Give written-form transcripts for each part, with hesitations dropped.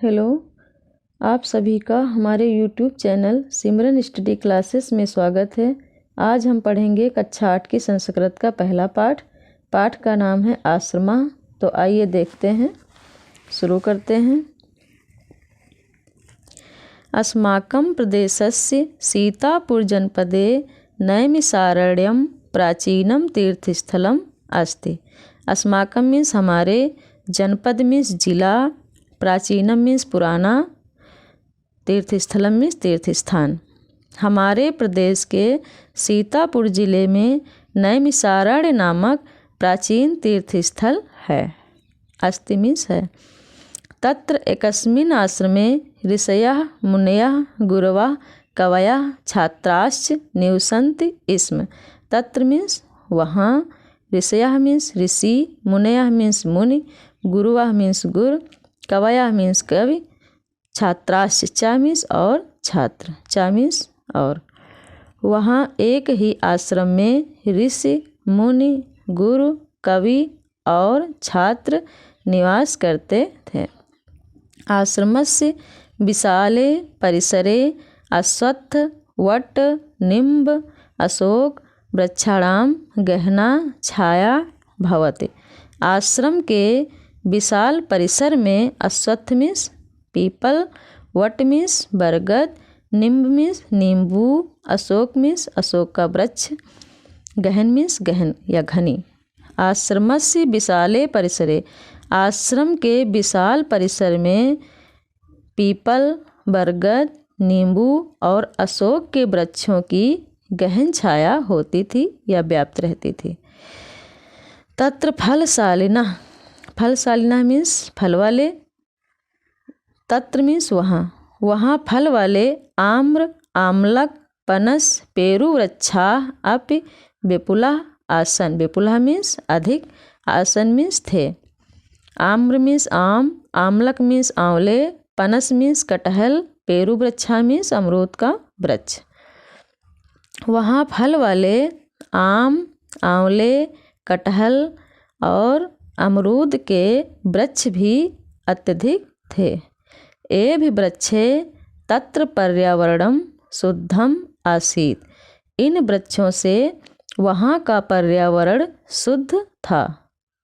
Hello, आप सभी का हमारे YouTube चैनल सिमरन स्टडी क्लासेस में स्वागत है। आज हम पढ़ेंगे कक्षा 8 की संस्कृत का पहला पाठ। पाठ का नाम है आश्रमा। तो आइए देखते हैं, शुरू करते हैं। अस्माकं प्रदेशस्य सीतापुर जनपदे नैमिषारण्यम प्राचीनम तीर्थस्थलम अस्ति। अस्माकं मीन्स हमारे, जनपद मीन्स जिला, प्राचीनम मीन्स पुराना, तीर्थस्थलम मीन्स तीर्थस्थान। हमारे प्रदेश के सीतापुर जिले में नैमिषारण्य नामक प्राचीन तीर्थस्थल है। अस्ति मीन्स है। तत्र एकस्मिन् आश्रमे ऋषयः मुनयः गुरवः कवयः छात्राश्च निवसन्ति स्म। तत्र मीन्स वहाँ, ऋषयः मीन्स ऋषि, मुनयः मीन्स मुनि, गुरुवः मीन्स गुरु, कवयः मीन्स कवि, छात्राश्च चा मीन्स और छात्र, चा मीन्स और। वहाँ एक ही आश्रम में ऋषि, मुनि, गुरु, कवि और छात्र निवास करते थे। आश्रमस्य विशाले परिसरे अश्वत्थ, वट, निम्ब, अशोक वृक्षाणां गहना छाया भवति। आश्रम के विशाल परिसर में अश्वत्थ मीन्स पीपल, वट मीन्स बरगद, निम्ब मीन्स नींबू, अशोक मीन्स अशोक का वृक्ष, गहन मीन्स गहन या घनी। आश्रमस्य विशाले परिसरे, आश्रम के विशाल परिसर में पीपल, बरगद, नींबू और अशोक के वृक्षों की गहन छाया होती थी या व्याप्त रहती थी। तत्र फलशालिना, फलशालिना मीन्स फल वाले, तत्र मीन्स वहाँ, वहाँ फल वाले आम्र, आमलक, पनस, पेरू वृक्षा अपि विपुला आसन। विपुला मीन्स अधिक, आसन मीन्स थे। आम्र मीन्स आम, आमलक मीन्स आंवले, पनस मीन्स कटहल, पेरू वृक्षा मीन्स अमरूद का वृक्ष। वहाँ फल वाले आम, आंवले, कटहल और अमरूद के वृक्ष भी अत्यधिक थे। एवं वृक्षे तत्र पर्यावरणम शुद्धम आसीत्। इन वृक्षों से वहाँ का पर्यावरण शुद्ध था।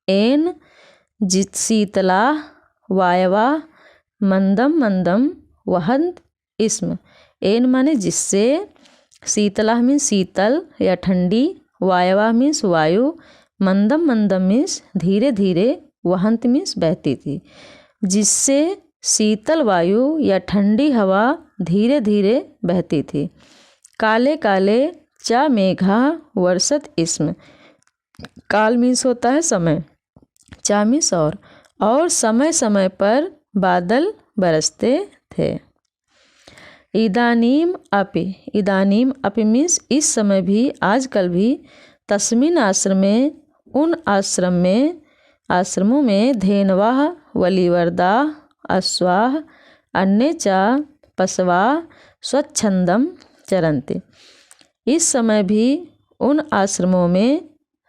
एन शीतला वायवा मंदम मंदम वहंत स्म। एन माने जिससे, शीतला मीन्स शीतल या ठंडी, वायवा मीन्स वायु, मंदम मंदम मीन्स धीरे धीरे, वहंत मीन्स बहती थी। जिससे शीतल वायु या ठंडी हवा धीरे धीरे बहती थी। काले काले चा मेघा वर्षत स्म। काल मीन्स होता है समय, चा मीन्स और समय समय पर बादल बरसते थे। इदानीम अपि मीन्स इस समय भी, आजकल भी, तस्मिन आश्रमे उन आश्रमों में धेनवाः वलिवर्दाः अश्वाः अन्ये च पशवः स्वच्छंदम चरन्ति। इस समय भी उन आश्रमों में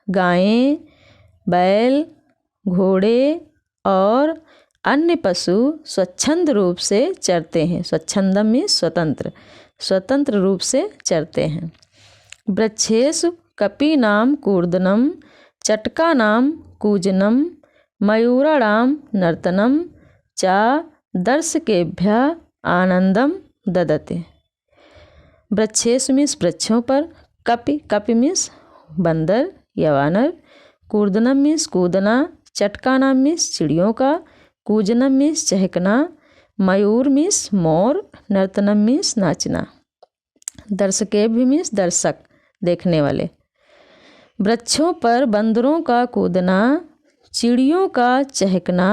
गायें, बैल, घोड़े और अन्य पशु स्वच्छंद रूप से चरते हैं। स्वच्छंदम में स्वतंत्र, स्वतंत्र रूप से चरते हैं। वृक्षेषु कपीनां कूर्दनम, चटकानां कूजनम, मयूराणां नर्तनम चा दर्शकेभ्यः आनंदम ददते। वृक्षेषु मीन्स वृक्षों पर, कपि मीन्स बंदर या वानर, कूर्दनम मीन्स कूदना, चटकानां मीन्स चिड़ियों का, कूजनम मीन्स चहकना, मयूर मीन्स मोर, नर्तनम मीन्स नाचना, दर्शकेभ्य मीन्स दर्शक, देखने वाले। वृक्षों पर बंदरों का कूदना, चिड़ियों का चहकना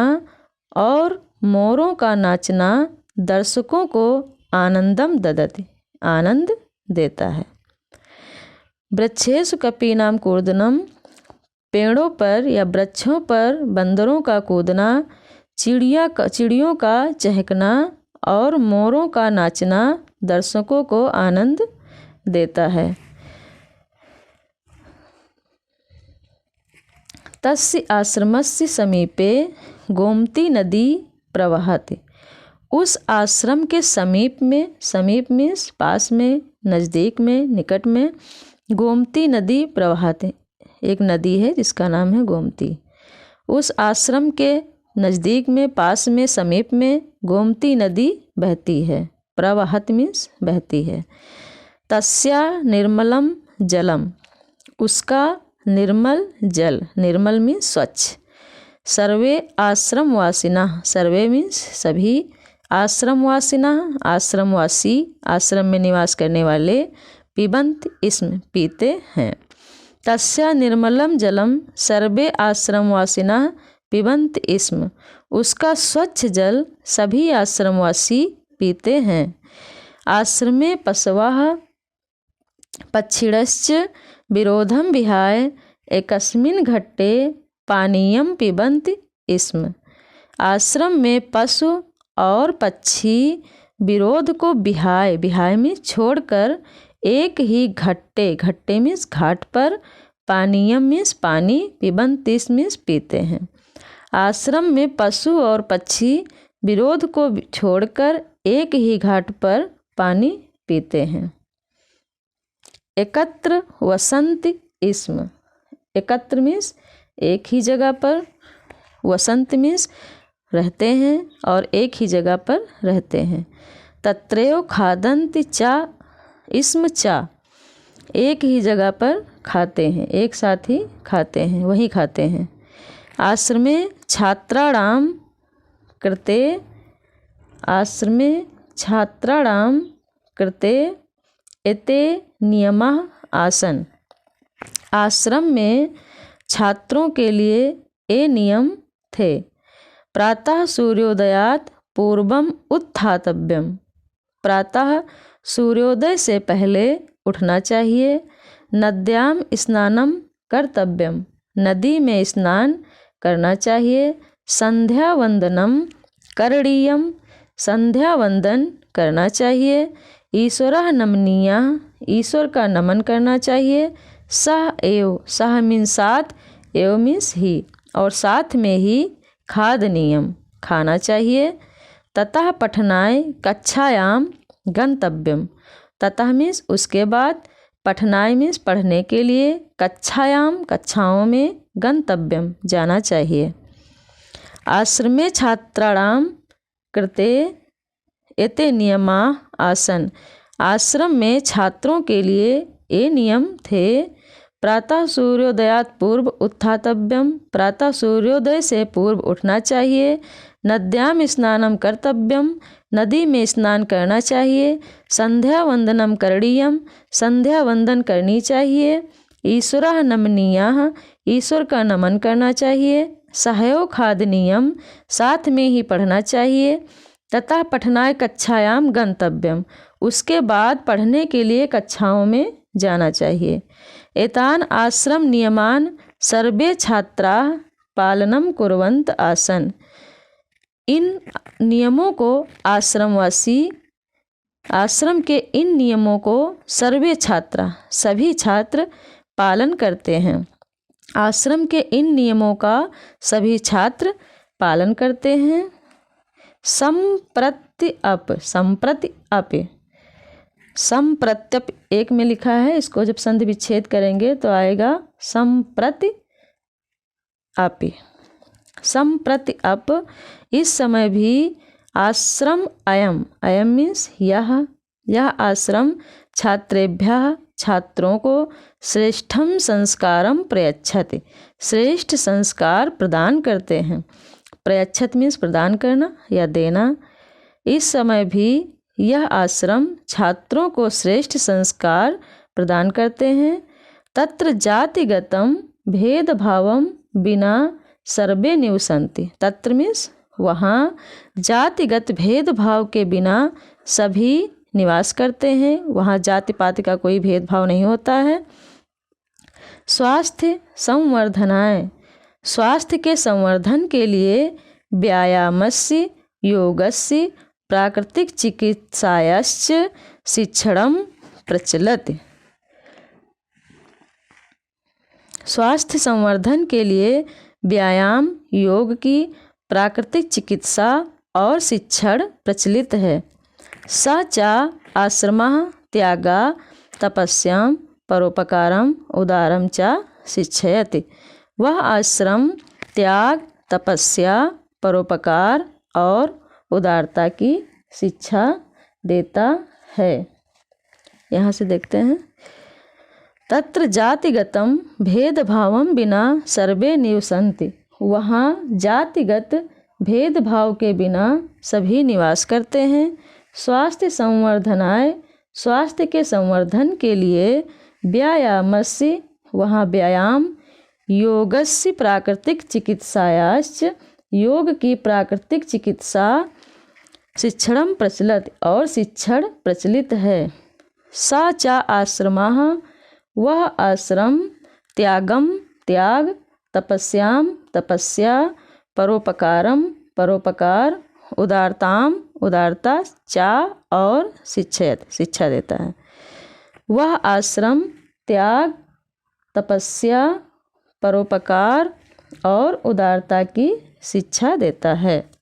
और मोरों का नाचना दर्शकों को आनंदम ददति, आनंद देता है। वृक्षेषु कपीनां कूर्दनम, पेड़ों पर या वृक्षों पर बंदरों का कूदना, चिड़ियों का चहकना और मोरों का नाचना दर्शकों को आनंद देता है। तस्य आश्रमस्य समीपे गोमती नदी प्रवहति। उस आश्रम के समीप में पास में, नज़दीक में, निकट में गोमती नदी प्रवाहित है। एक नदी है जिसका नाम है गोमती। उस आश्रम के नज़दीक में, पास में, समीप में गोमती नदी बहती है। प्रवाहत मीन्स बहती है। तस्या निर्मलम जलम, उसका निर्मल जल, निर्मल मीन्स स्वच्छ। सर्वे आश्रमवासिनः, सर्वे मीन्स सभी, आश्रमवासिनः आश्रमवासी, आश्रम में निवास करने वाले, पिबंत इसमें पीते हैं। तस्या निर्मलम जलम सर्वे आश्रमवासिनः पिबंत इसम, उसका स्वच्छ जल सभी आश्रमवासी पीते हैं। आश्रमे पशवः पक्षिणश्च विरोधम विहाय एकस्मिन् घट्टे पानीयम पिबंत इसम, आश्रम में पशु और पक्षी विरोध को विहाय, विहाय में छोड़कर एक ही घट्टे, घट्टे मीन्स घाट पर, पानीयम मीन्स पानी, पिबंतिस मीन्स पीते हैं। आश्रम में पशु और पक्षी विरोध को छोड़कर एक ही घाट पर पानी पीते हैं। एकत्र वसंत इसम, एकत्र मीन्स एक ही जगह पर, वसंत मीन्स रहते हैं और एक ही जगह पर रहते हैं। तत्रैव खादन्ति चा इसम चा, एक ही जगह पर खाते हैं, एक साथ ही खाते हैं, वही खाते हैं। आश्रमे छात्राणाम कृते, आश्रमे छात्राणाम कृते एते नियमः आसन, आश्रम में छात्रों के लिए ये नियम थे। प्रातः सूर्योदयात पूर्वम उत्थातव्यम, प्रातः सूर्योदय से पहले उठना चाहिए। नद्याम स्नानम कर्तव्यम, नदी में स्नान करना चाहिए। संध्या वंदनम करणीयम, संध्या वंदन करना चाहिए। ईश्वरः नमनीयः, ईश्वर का नमन करना चाहिए। सह एव, सह मीन्स साथ, एव मीन्स ही, और साथ में ही खाद नियम, खाना चाहिए। ततः पठनाय कक्षायाम गंतव्यम, ततः मीन्स उसके बाद, पठनाय मीन्स पढ़ने के लिए, कक्षायाम कक्षाओं में, गंतव्यम जाना चाहिए। आश्रमे छात्राणाम कृते एते नियमा आसन, आश्रम में छात्रों के लिए ये नियम थे। प्रातः सूर्योदयात पूर्व उत्थातव्यम, प्रातः सूर्योदय से पूर्व उठना चाहिए। नद्याम स्नानम कर्तव्यम, नदी में स्नान करना चाहिए। संध्या वंदनम करणीयम, संध्या वंदन करनी चाहिए। ईश्वरः नमनीयः, ईश्वर का नमन करना चाहिए। सहयोग खादनीयम, साथ में ही पढ़ना चाहिए। तथा पठनाय कक्षायाम गंतव्यम, उसके बाद पढ़ने के लिए कक्षाओं में जाना चाहिए। एतान आश्रम नियमान सर्वे छात्रा पालनम कुर्वन्त आसन, इन नियमों को आश्रमवासी, आश्रम के इन नियमों को सर्वे छात्रा, सभी छात्र पालन करते हैं। आश्रम के इन नियमों का सभी छात्र पालन करते हैं। संप्रति अप, संप्रति अप, संप्रत्यप एक में लिखा है, इसको जब संधि विच्छेद करेंगे तो आएगा संप्रति अप। संप्रति अप, इस समय भी आश्रम अयम, अयम मीन्स यह आश्रम छात्रेभ्यः, छात्रों को श्रेष्ठम संस्कारम प्रयच्छति, श्रेष्ठ संस्कार प्रदान करते हैं। प्रयच्छत मीन्स प्रदान करना या देना। इस समय भी यह आश्रम छात्रों को श्रेष्ठ संस्कार प्रदान करते हैं। तत्र जातिगतम भेदभावम बिना सर्वे निवसन्ति, तत्र मीन्स वहाँ जातिगत भेदभाव के बिना सभी निवास करते हैं, वहाँ जाति पाति का कोई भेदभाव नहीं होता है। स्वास्थ्य संवर्धनाय, स्वास्थ्य के संवर्धन के लिए व्यायामस्य योगस्य प्राकृतिक चिकित्सायाश्च शिक्षणम प्रचलति, स्वास्थ्य संवर्धन के लिए व्यायाम, योग की, प्राकृतिक चिकित्सा और शिक्षण प्रचलित है। स च आश्रमः त्यागा तपस्यां परोपकारम उदारम च शिक्षयति। वह आश्रम त्याग, तपस्या, परोपकार और उदारता की शिक्षा देता है। यहाँ से देखते हैं, तत्र जातिगतम भेदभावम विना सर्वे निवसन्ति। वहाँ जातिगत भेदभाव के बिना सभी निवास करते हैं। स्वास्थ्य संवर्धनाय, स्वास्थ्य के संवर्धन के लिए, व्यायामस्य, वहाँ व्यायाम, योगस्य प्राकृतिक चिकित्सायाश्च, योग की प्राकृतिक चिकित्सा, शिक्षणम प्रचलित और शिक्षण प्रचलित है। स च आश्रमः, वह आश्रम, त्यागम त्याग, तपस्याम तपस्या, परोपकारम परोपकार, उदारताम उदारता, चा और शिक्षयत शिक्षा देता है। वह आश्रम त्याग, तपस्या, परोपकार और उदारता की शिक्षा देता है।